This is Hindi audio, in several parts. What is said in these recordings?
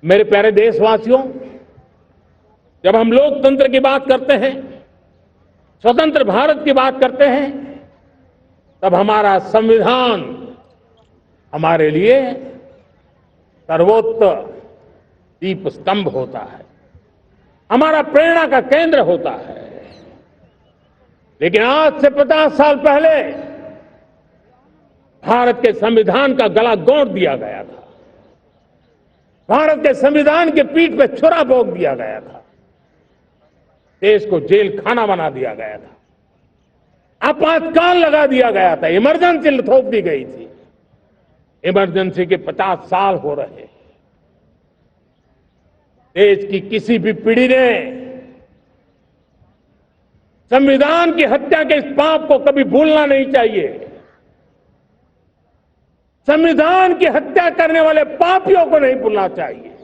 मेरे प्यारे देशवासियों, जब हम लोकतंत्र की बात करते हैं, स्वतंत्र भारत की बात करते हैं, तब हमारा संविधान हमारे लिए सर्वोच्च दीप स्तंभ होता है, हमारा प्रेरणा का केंद्र होता है। लेकिन आज से 50 साल पहले भारत के संविधान का गला घोंट दिया गया था। भारत के संविधान के पीठ पे छुरा भोंक दिया गया था। देश को जेल खाना बना दिया गया था। आपातकाल लगा दिया गया था। इमरजेंसी थोप दी गई थी। इमरजेंसी के 50 साल हो रहे हैं। देश की किसी भी पीढ़ी ने संविधान की हत्या के इस पाप को कभी भूलना नहीं चाहिए। संविधान की हत्या करने वाले पापियों को नहीं भूलना चाहिए।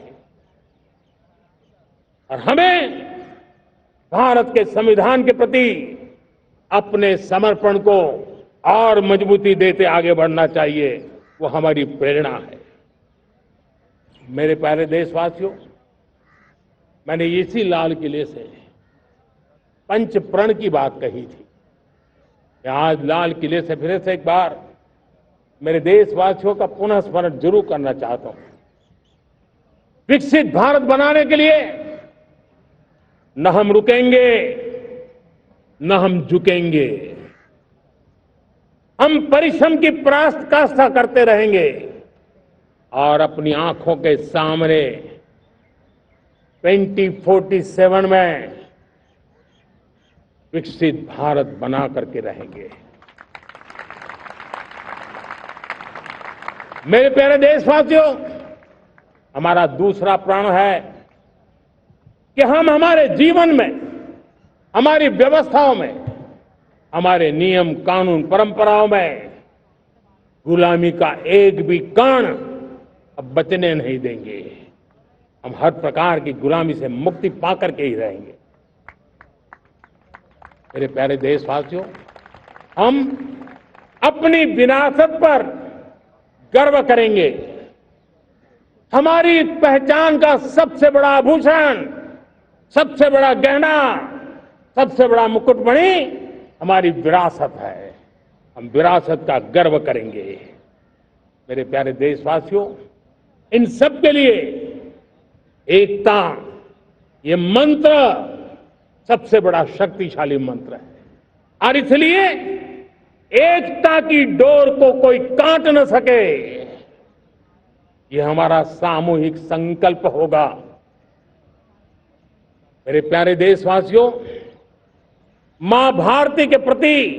और हमें भारत के संविधान के प्रति अपने समर्पण को और मजबूती देते आगे बढ़ना चाहिए। वो हमारी प्रेरणा है। मेरे प्यारे देशवासियों, मैंने इसी लाल किले से पंच प्रण की बात कही थी। मैं आज लाल किले से फिर से एक बार मेरे देशवासियों का पुनः स्मरण जरूर करना चाहता हूं। विकसित भारत बनाने के लिए न हम रुकेंगे, न हम झुकेंगे। हम परिश्रम की पराकाष्ठा करते रहेंगे और अपनी आंखों के सामने 2047 में विकसित भारत बना करके रहेंगे। मेरे प्यारे देशवासियों, हमारा दूसरा प्रण है कि हम हमारे जीवन में, हमारी व्यवस्थाओं में, हमारे नियम कानून परंपराओं में गुलामी का एक भी कण अब बचने नहीं देंगे। हम हर प्रकार की गुलामी से मुक्ति पाकर के ही रहेंगे। मेरे प्यारे देशवासियों, हम अपनी विरासत पर गर्व करेंगे। हमारी पहचान का सबसे बड़ा आभूषण, सबसे बड़ा गहना, सबसे बड़ा मुकुटमणि हमारी विरासत है। हम विरासत का गर्व करेंगे। मेरे प्यारे देशवासियों, इन सब के लिए एकता, ये मंत्र सबसे बड़ा शक्तिशाली मंत्र है। और इसलिए एकता की डोर को कोई काट न सके, ये हमारा सामूहिक संकल्प होगा। मेरे प्यारे देशवासियों, मां भारती के प्रति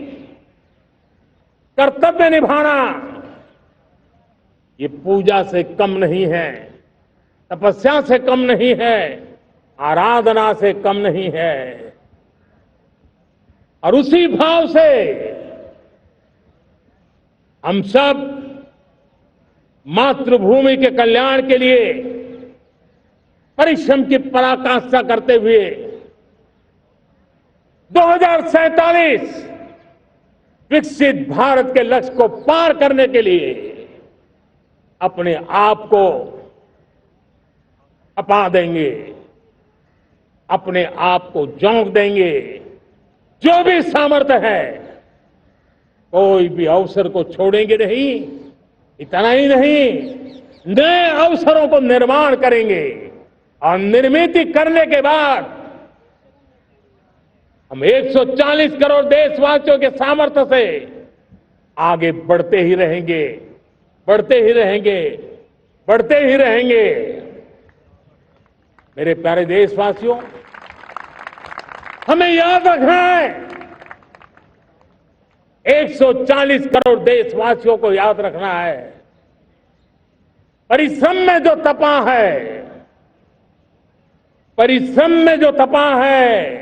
कर्तव्य निभाना ये पूजा से कम नहीं है, तपस्या से कम नहीं है, आराधना से कम नहीं है। और उसी भाव से हम सब मातृभूमि के कल्याण के लिए परिश्रम की पराकाष्ठा करते हुए 2047 विकसित भारत के लक्ष्य को पार करने के लिए अपने आप को अपा देंगे, अपने आप को झोंक देंगे। जो भी सामर्थ्य है, कोई भी अवसर को छोड़ेंगे नहीं। इतना ही नहीं, नए अवसरों को निर्माण करेंगे और निर्मित करने के बाद हम 140 करोड़ देशवासियों के सामर्थ्य से आगे बढ़ते ही रहेंगे, बढ़ते ही रहेंगे, बढ़ते ही रहेंगे। मेरे प्यारे देशवासियों, हमें याद रखना है, 140 करोड़ देशवासियों को याद रखना है, परिश्रम में जो तपा है, परिश्रम में जो तपा है,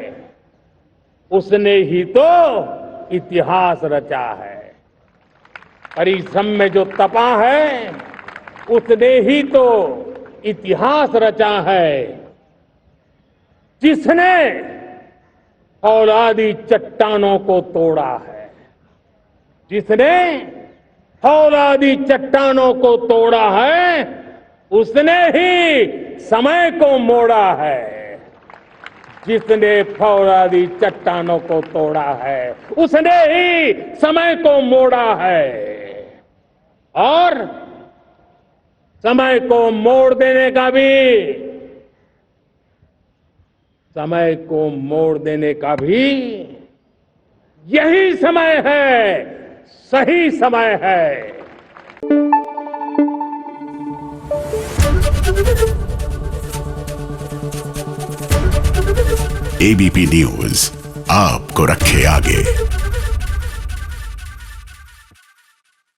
उसने ही तो इतिहास रचा है। परिश्रम में जो तपा है, उसने ही तो इतिहास रचा है। जिसने फौलादी चट्टानों को तोड़ा है, जिसने फौलादी चट्टानों को तोड़ा है, उसने ही समय को मोड़ा है, जिसने फौलादी चट्टानों को तोड़ा है उसने ही समय को मोड़ा है। और समय को मोड़ देने का भी, समय को मोड़ देने का भी यही समय है, सही समय है। एबीपी न्यूज आपको रखे आगे।